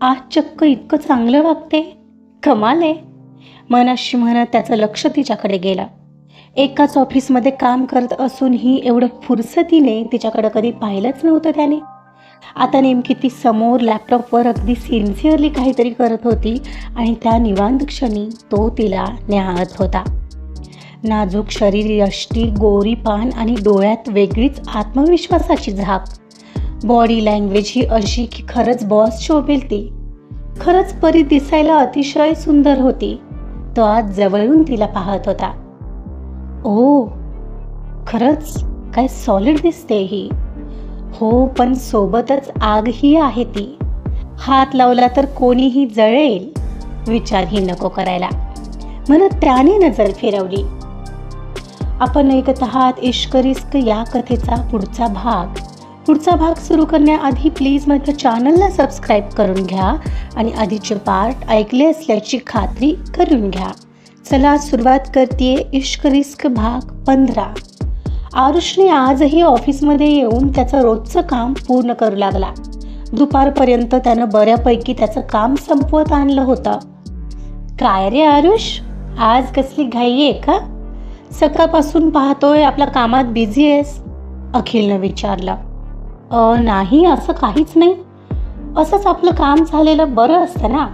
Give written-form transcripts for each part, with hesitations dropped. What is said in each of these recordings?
आज चक्क इतकं चांगलं वागते, कमाल आहे. मनाशी म्हणत त्याचं लक्ष तिच्याकडे गेलं. एकाच ऑफिसमध्ये काम करत असूनही एवढं फुरसतीने तिच्याकडे कधी पाहिलंच नव्हतं त्याने. आता नेमकी ती समोर लॅपटॉपवर अगदी सिन्सिअरली काहीतरी करत होती आणि त्या निवांत क्षणी तो तिला न्याहाळत होता. नाजूक शरीर, यष्टी, गोरी पान आणि डोळ्यात वेगळीच आत्मविश्वासाची झाक. बॉडी लँग्वेज ही अशी की खरंच बॉस शोभेल ती. खरंच परी दिसायला अतिशय सुंदर होती. तो आज जवळून तिला पाहत होता. ओ, खरंच काय सॉलिड दिसते ही. हो, पण सोबतच आगही आहे ती. हात लावला तर कोणीही जळेल विचारही नको करायला म्हणत त्याने नजर फिरवली. आपण ऐकत आहात इश्क रिस्क या कथेचा पुढचा भाग सुरू करण्याआधी प्लीज माझ्या चॅनलला सबस्क्राईब करून घ्या आणि आधीचे पार्ट ऐकले असल्याची खात्री करून घ्या. चला सुरुवात करते इश्क रिस्क भाग 15. आरुषने आजही ऑफिसमध्ये येऊन त्याचं रोजचं काम पूर्ण करू लागला. दुपारपर्यंत त्यानं बऱ्यापैकी त्याचं काम संपवत आणलं होतं. काय रे आरुष, आज कसली घाई आहे का? सकाळपासून पाहतोय आपल्या कामात बिझी आहेस, अखिलनं विचारलं. नाही, असं काहीच नाही. असंच आपलं काम झालेलं बरं असतं ना.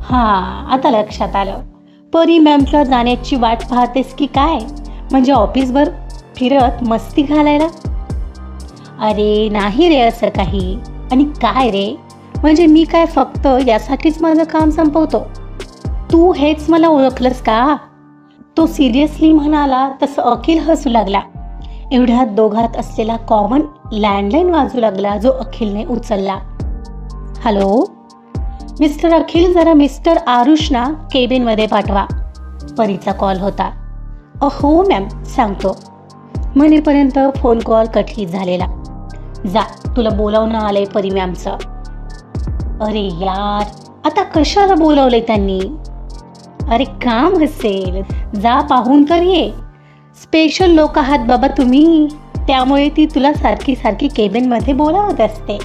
हां, आता लक्षात आलं. परी मॅमच्या जाण्याची वाट पाहतेस की काय? म्हणजे ऑफिसभर फिरत मस्ती घालायला? अरे नाही रे असं काही. आणि काय रे, म्हणजे मी काय फक्त यासाठीच माझं काम संपवतो? तू हेच मला ओळखलंस का? तो सिरियसली म्हणाला तसं अखिल हसू लागला. एवढ्यात दोघात असलेला कॉमन लँडलाईन वाजू लागला जो अखिलने उचलला. हॅलो मिस्टर अखिल, जरा मिस्टर आरुषना केबिनमध्ये पाठवा. परीचा कॉल होता. हो मॅम, सांगतो म्हणेपर्यंत फोन कॉल कटही झालेला. जा, तुला बोलावणं आलंय परी मॅमचं. अरे यार, आता कशाला बोलावलंय त्यांनी? अरे काम असेल, जा पाहून तर ये. स्पेशल लोक आहात बाबा तुम्ही, त्यामुळे ती तुला सारखी सारखी केबिनमध्ये बोलावत असते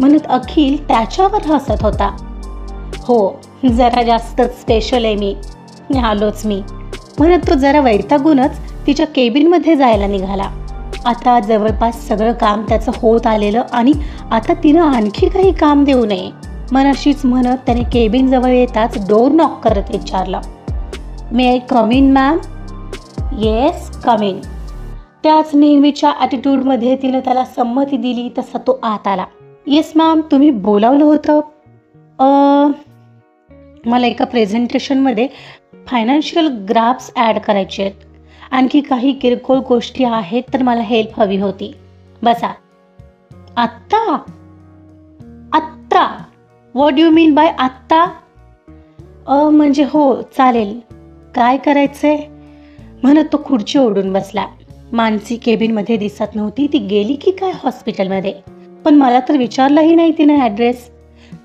म्हणत अखिल त्याच्यावर हसत होता. हो, जरा जास्तच स्पेशल आहे मी, आलोच मी म्हणत तो जरा वैतागूनच तिच्या केबिनमध्ये जायला निघाला. आता जवळपास सगळं काम त्याचं होत आलेलं आणि आता तिनं आणखी काही काम देऊ नये मनाशीच म्हणत त्याने केबिनजवळ येताच डोर नॉक करत विचारलं, may I come in ma'am? Yes, come in. त्याच नेहमीच्या ॲटिट्यूडमध्ये तिनं त्याला संमती दिली तसा तो आत आला. येस मॅम, तुम्ही बोलावलं होतं? मला एका प्रेझेंटेशनमध्ये फायनान्शियल ग्राफ्स ॲड करायचे आहेत. आणखी काही किरकोळ गोष्टी आहेत तर मला हेल्प हवी होती. बसा. आत्ता? आत्ता? What do you mean by आत्ता? म्हणजे हो, चालेल. काय करायचंय म्हणत तो खुर्ची ओढून बसला. मानसी केबिनमध्ये दिसत नव्हती. ती गेली की काय हॉस्पिटलमध्ये? पण मला तर विचारलाही नाही तिनं ॲड्रेस.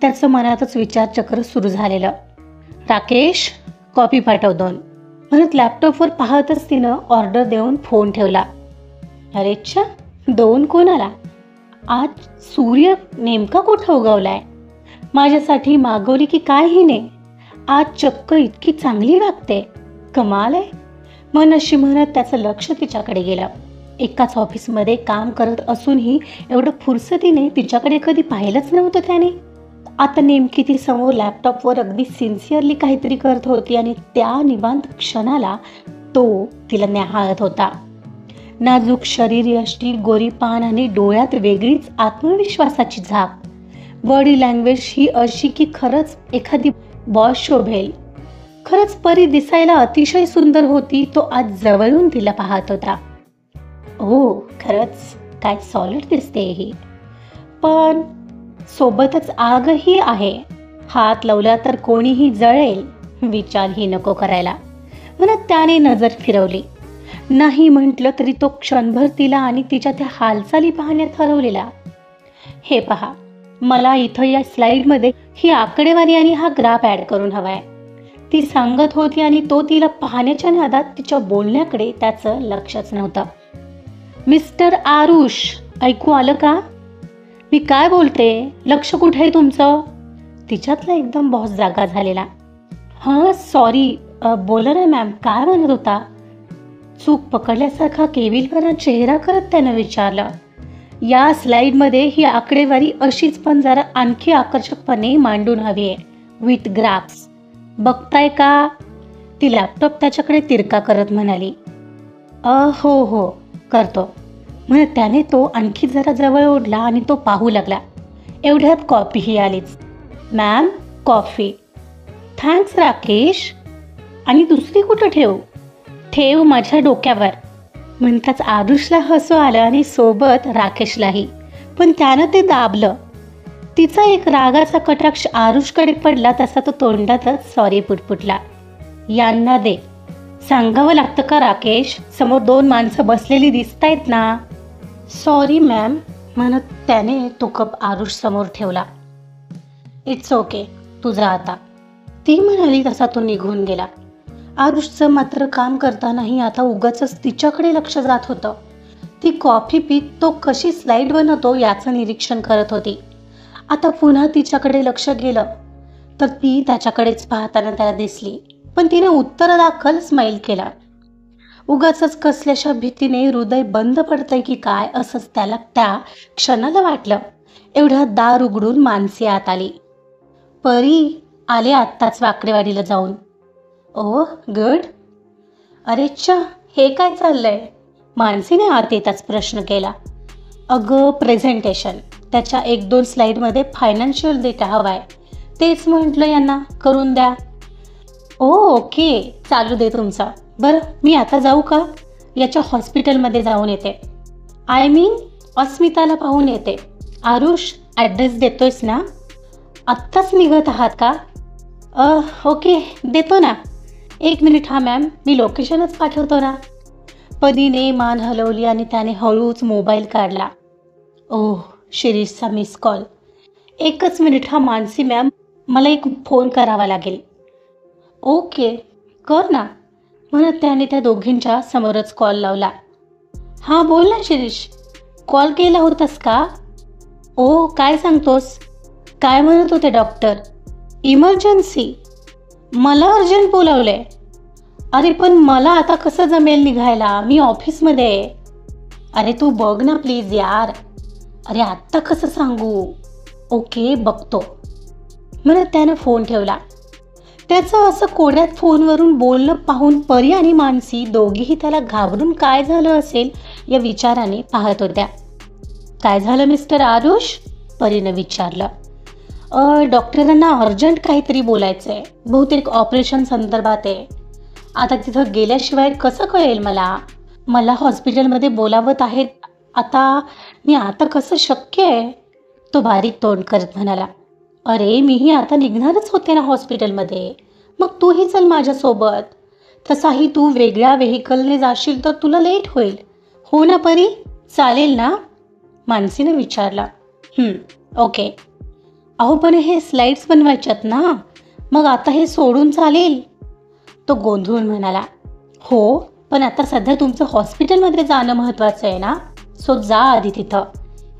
त्याचं मनातच विचारचक्र सुरू झालेलं. राकेश, कॉफी पाठव 2 म्हणत लॅपटॉपवर पाहतच तिनं ऑर्डर देऊन फोन ठेवला. अरेच्छा, 2 कोणाला? आज सूर्य नेमका कुठं उगवलाय? माझ्यासाठी मागवली की काय हिने? आज चक्क इतकी चांगली वागते, कमाल आहे. मनाशी म्हणत त्याचं लक्ष तिच्याकडे गेलं. एकाच ऑफिसमध्ये काम करत असूनही एवढं फुरसतीने तिच्याकडे कधी पाहिलंच नव्हतं त्याने. आता नेमकी ती समोर लॅपटॉपवर अगदी सिन्सिअरली काहीतरी करत होती आणि त्या निवांत क्षणाला तो तिला न्याहाळत होता. नाजूक शरीर, यष्टी, गोरी पान आणि डोळ्यात वेगळीच आत्मविश्वासाची झाक. बॉडी लँग्वेज ही अशी की खरंच एखादी बॉस शोभेल. खरंच परी दिसायला अतिशय सुंदर होती. तो आज जवळून तिला पाहत होता. हो, खरंच काय सॉलिड दिसते ही. पण सोबतच आगही आहे. हात लावला तर कोणीही जळेल विचारही नको करायला म्हणत त्याने नजर फिरवली. नाही म्हटलं तरी तो क्षणभर तिला आणि तिच्या त्या हालचाली पाहण्यात हरवलेला. हे पहा, मला इथं या स्लाइडमध्ये ही आकडेवारी आणि हा ग्राफ ॲड करून हवाय, ती सांगत होती आणि तो तिला पाहण्याच्या नादात तिच्या बोलण्याकडे त्याचं लक्षच नव्हतं. मिस्टर आरुष, ऐकू आलं का? मी काय बोलते, लक्ष कुठे आहे तुमचं? तिच्यातला एकदम बॉस जागा झालेला. हां सॉरी, बोला ना मॅम, काय म्हणत होता? चूक पकडल्यासारखा केविलवाना चेहरा करत त्यानं विचारलं. या स्लाईडमध्ये ही आकडेवारी अशीच पण जरा आणखी आकर्षकपणे मांडून हवी आहे, विथ ग्राफ्स. बघताय का? ती लॅपटॉप त्याच्याकडे तिरका करत म्हणाली. हो हो करतो म्हणत त्याने तो आणखी जरा जवळ ओढला आणि तो पाहू लागला. एवढ्यात कॉफीही आलीच. Ma'am coffee. थँक्स राकेश. आणि दुसरी कुठं ठेवू? ठेव माझ्या डोक्यावर. म्हणताच आरुषला हसू आलं आणि सोबत राकेशलाही, पण त्यानं ते दाबलं. तिचा एक रागाचा कटाक्ष आरुषकडे पडला तसा तो तोंडातच सॉरी पुटपुटला. यांना दे. सांगावं लागतं का राकेश? समोर 2 माणसं बसलेली दिसतायत ना. सॉरी मॅम म्हणत त्याने तो कप आरुष समोर ठेवला. इट्स ओके, तू जा आता, ती म्हणाली तसा तो निघून गेला. आरुषचं मात्र काम करतानाही आता उगाचच तिच्याकडे लक्ष जात होतं. ती कॉफी पीत तो कशी स्लाईड बनवतो याचं निरीक्षण करत होती. आता पुन्हा तिच्याकडे लक्ष गेलं तर ती त्याच्याकडेच पाहताना त्याला दिसली, पण तिने उत्तरादाखल स्माईल केला. उगाचच कसल्याशा भीतीने हृदय बंद पडतंय की काय असंच त्याला त्या क्षणाला वाटलं. एवढ्यात दार उघडून मानसी आत आली. परी आले आत्ताच वाकडेवाडीला जाऊन. Oh good. अरेच्छा, हे काय चाललंय? मानसीने आत येताच प्रश्न केला. अगं प्रेझेंटेशन, त्याच्या 1-2 स्लाईडमध्ये फायनान्शियल डेटा हवाय. तेच म्हटलं यांना करून द्या. ओ ओके, चालू दे तुमचा. बरं मी आता जाऊ का? याच्या हॉस्पिटलमध्ये जाऊन येते. आय मीन अस्मिताला पाहून येते. आरुष ॲड्रेस देतोयस ना? आत्ताच निघत आहात का? ओके देतो ना. 1 मिनिट हा मॅम, मी लोकेशनच पाठवतो ना. परीने मान हलवली आणि त्याने हळूच मोबाईल काढला. ओह शिरीषचा मिस कॉल. 1च मिनिट हा मानसी मॅम, मला एक फोन करावा लागेल. ओके कर ना म्हणत त्याने त्या दोघींच्या समोरच कॉल लावला. हां बोल ना शिरीष, कॉल केला होतास का? ओ काय सांगतोस? काय म्हणत होते डॉक्टर? इमर्जन्सी? मला अर्जंट बोलावलंय. अरे पण मला आता कसं जमेल निघायला, मी ऑफिसमध्ये आहे. अरे तू बघ ना प्लीज यार. अरे आत्ता कसं सांगू? ओके बघतो म्हणत त्यानं फोन ठेवला. त्याचं असं कोड्यात फोनवरून बोलणं पाहून परी आणि मानसी दोघीही त्याला घाबरून काय झालं असेल या विचाराने पाहत होत्या. काय झालं मिस्टर आरुष? परीनं विचारलं. डॉक्टरांना अर्जंट काहीतरी बोलायचं आहे, बहुतेक ऑपरेशन संदर्भात आहे. आता तिथं गेल्याशिवाय कसं कळेल मला? मला हॉस्पिटलमध्ये बोलावत आहेत. आता कसं शक्य आहे? तो बारीक तोंड करत म्हणाला. अरे मीही आता निघणारच होते ना हॉस्पिटलमध्ये, मग तूही चल माझ्यासोबत. तसाही तू वेगळ्या व्हेकलने जाशील तर तुला लेट होईल. हो ना परी, चालेल ना? मानसीने विचारला. ओके. अहो पण हे स्लाइड्स बनवायच्यात ना, मग आता हे सोडून चालेल? तो गोंधळून म्हणाला. हो पण आता सध्या तुमचं हॉस्पिटलमध्ये जाणं महत्त्वाचं आहे ना, सो जा आधी तिथं.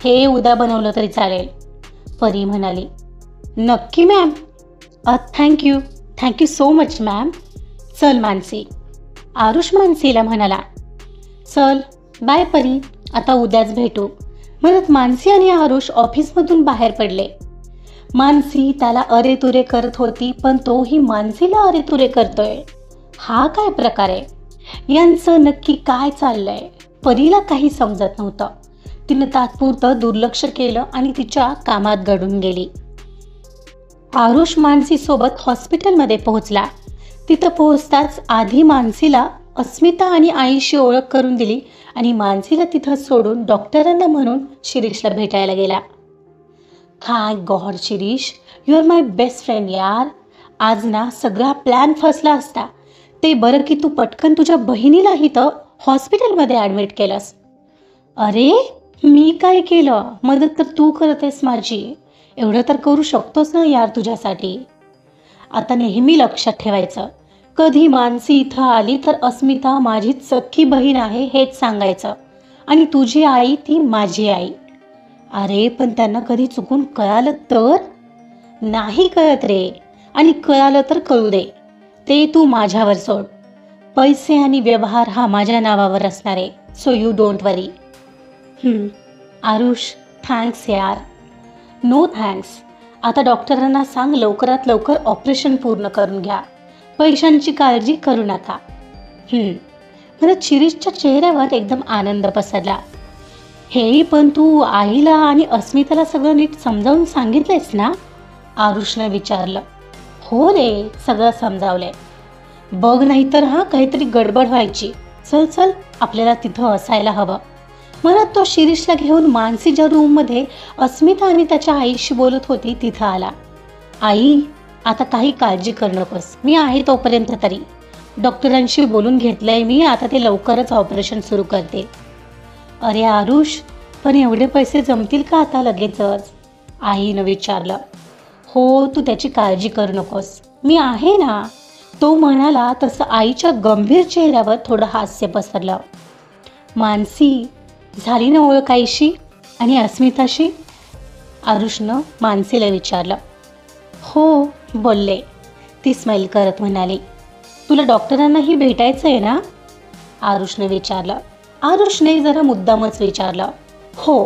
हे उद्या बनवलं तरी चालेल, परी म्हणाली. नक्की ma'am. Thank you so much ma'am. चल मानसी. आरुष मानसीला म्हणाला. चल बाय परी, आता उद्याच भेटू म्हणत मानसी आणि आरुष ऑफिसमधून बाहेर पडले. मानसी त्याला अरेतुरे करत होती, पण तोही मानसीला अरेतुरे करतोय. हा काय प्रकार आहे? यांचं नक्की काय चाललंय? परीला काही समजत नव्हतं. तिनं तात्पुरतं दुर्लक्ष केलं आणि तिच्या कामात गढून गेली. आरुष मानसीसोबत हॉस्पिटलमध्ये पोहोचला. तिथं पोहोचताच आधी मानसीला अस्मिता आणि आईशी ओळख करून दिली आणि मानसीला तिथं सोडून डॉक्टरांना म्हणून शिरीषला भेटायला गेला. Hi god Shirish, you are my best friend यार. आज ना सगळा प्लॅन फसला असता. ते बरं की तू पटकन तुझ्या बहिणीला इथं हॉस्पिटलमध्ये ॲडमिट केलंस. अरे मी काय केलं? मदत तर तू करतेस माझी. एवढं तर करू शकतोस ना यार तुझ्यासाठी. आता नेहमी लक्षात ठेवायचं, कधी मानसी इथं आली तर अस्मिता माझी सख्खी बहीण आहे हेच सांगायचं, आणि तुझी आई ती माझी आई. अरे पण त्यांना कधी चुकून कळालं तर? नाही कळत रे, आणि कळालं तर कळू दे, ते तू माझ्यावर सोड. पैसे आणि व्यवहार हा माझ्या नावावर असणार आहे, so you don't worry. Aarush, thanks यार. No thanks. आता डॉक्टरांना सांग लवकरात लवकर ऑपरेशन पूर्ण करून घ्या. पैशांची काळजी करू नका. मला शिरीषच्या चेहऱ्यावर एकदम आनंद पसरला. हे पण तू आईला आणि अस्मिताला सगळं नीट समजावून सांगितलंयस ना? आरुषनं विचारलं. हो रे, सगळं समजावलंय. बघ नाही तर काहीतरी गडबड व्हायची. चल चल, आपल्याला तिथं असायला हवं. मला तो शिरीषला घेऊन मानसी ज्या रूममध्ये अस्मिता आणि त्याच्या आईशी बोलत होती तिथं आला. आई, आता काही काळजी करू नकोस, मी आहे तोपर्यंत तरी. डॉक्टरांशी बोलून घेतलंय मी, आता ते लवकरच ऑपरेशन सुरू करते. अरे आरुष, पण एवढे पैसे जमतील का आता लगेचच? आईनं विचारलं. हो, तू त्याची काळजी करू नकोस, मी आहे ना. तो म्हणाला तसं आईच्या गंभीर चेहऱ्यावर थोडं हास्य पसरलं. मानसी, झाली ना ओळख आईशी आणि अस्मिताशी? आरुषनं मानसीला विचारलं. हो बोलले, ती स्माईल करत म्हणाली. तुला डॉक्टरांनाही भेटायचं आहे ना? आरुषनं विचारलं. आरुषने जरा मुद्दामच विचारलं. हो,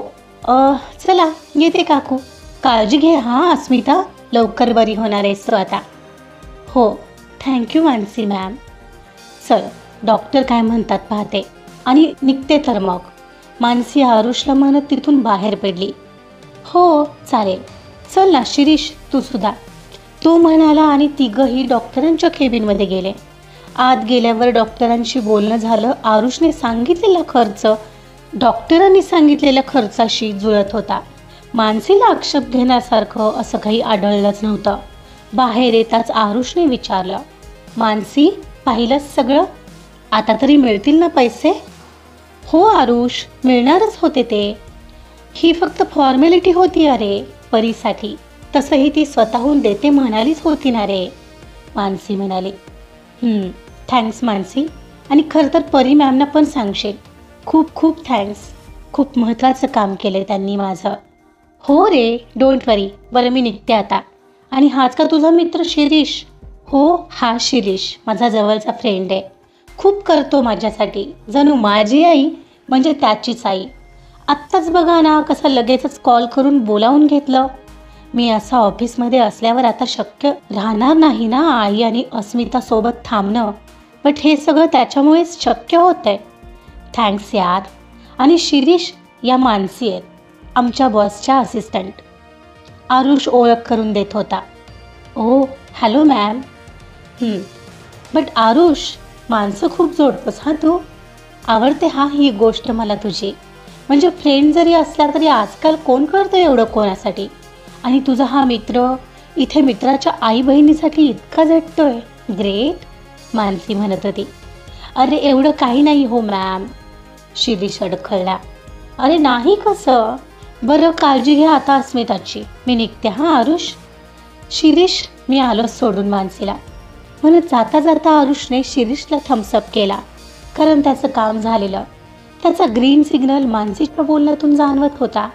चला येते काकू. काळजी घे अस्मिता, लवकर बरी होणार आहेस तू आता. हो, थँक्यू मानसी मॅम. चल, डॉक्टर काय म्हणतात पाहते आणि निघते तर मग. मानसी आरुषला म्हणत तिथून बाहेर पडली. हो चालेल, चल ना शिरीष, तू सुद्धा, तो म्हणाला आणि तिघंही डॉक्टरांच्या केबिनमध्ये गेले. आत गेल्यावर डॉक्टरांशी बोलणं झालं. आरुषने सांगितलेला खर्च डॉक्टरांनी सांगितलेल्या खर्चाशी जुळत होता. मानसीला आक्षेप घेण्यासारखं असं काही आढळलंच नव्हतं. बाहेर येताच आरुषने विचारलं. मानसी, पाहिलंच सगळं? आता तरी मिळतील ना पैसे? हो आरुष, मिळणारच होते ते. ही फक्त फॉर्मॅलिटी होती अरे परीसाठी. तसंही ती स्वतःहून देते म्हणालीच होती ना रे, मानसी म्हणाली. थँक्स मानसी, आणि खरं तर परी मॅमना पण सांगशील. खूप खूप थँक्स, खूप महत्त्वाचं काम केलं त्यांनी माझं. हो रे, डोंट वरी. बरं मी निघते आता. आणि हाच का तुझा मित्र शिरीष? हो, हा शिरीष माझा जवळचा फ्रेंड आहे. खूप करतो माझ्यासाठी, जणू माझी आई म्हणजे त्याचीच आई. आत्ताच बघा ना कसं लगेचच कॉल करून बोलावून घेतलं. मी असं ऑफिसमध्ये असल्यावर आता शक्य राहणार नाही ना आई आणि अस्मितासोबत थांबणं. बट हे सगळं त्याच्यामुळेच शक्य होतं आहे. थँक्स यार. आणि शिरीष, या मानसी आहेत, आमच्या बॉसच्या असिस्टंट. आरुष ओळख करून देत होता. ओ हॅलो मॅम. बट आरुष, माणसं खूप जोडतोस तू. आवडते ही गोष्ट मला तुझी. म्हणजे फ्रेंड जरी असला तरी आजकाल कोण करतं एवढं कोणासाठी? आणि तुझा हा मित्र इथे मित्राच्या आई बहिणीसाठी इतका झटतोय. ग्रेट, मानसी म्हणत होती. अरे एवढं काही नाही हो मॅम, शिरीष अडखळला. अरे नाही कसं? बरं काळजी घ्या आता अस्मिताची, मी निघते आरुष. शिरीष, मी आलो सोडून मानसीला, म्हणून जाता जाता आरुषने शिरीषला थम्सअप केला. कारण त्याचं काम झालेलं. त्याचा ग्रीन सिग्नल मानसीच्या बोलण्यातून जाणवत होता.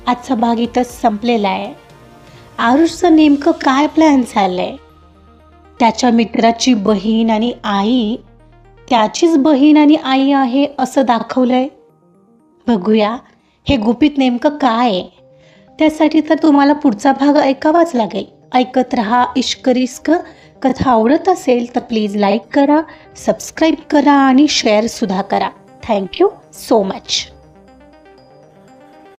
आजचा भाग इथंच संपलेला आहे. आरुषचं नेमकं काय प्लॅन चाललंय? त्याच्या मित्राची बहीण आणि आई त्याचीच बहीण आणि आई आहे असं दाखवलंय. बघूया हे गुपित नेमकं काय आहे. त्यासाठी तर तुम्हाला पुढचा भाग ऐकावाच लागेल. ऐकत रहा इश्क रिस्क. कथा आवडत असेल तर प्लीज लाईक करा, सबस्क्राईब करा आणि शेअरसुद्धा करा. Thank you so much.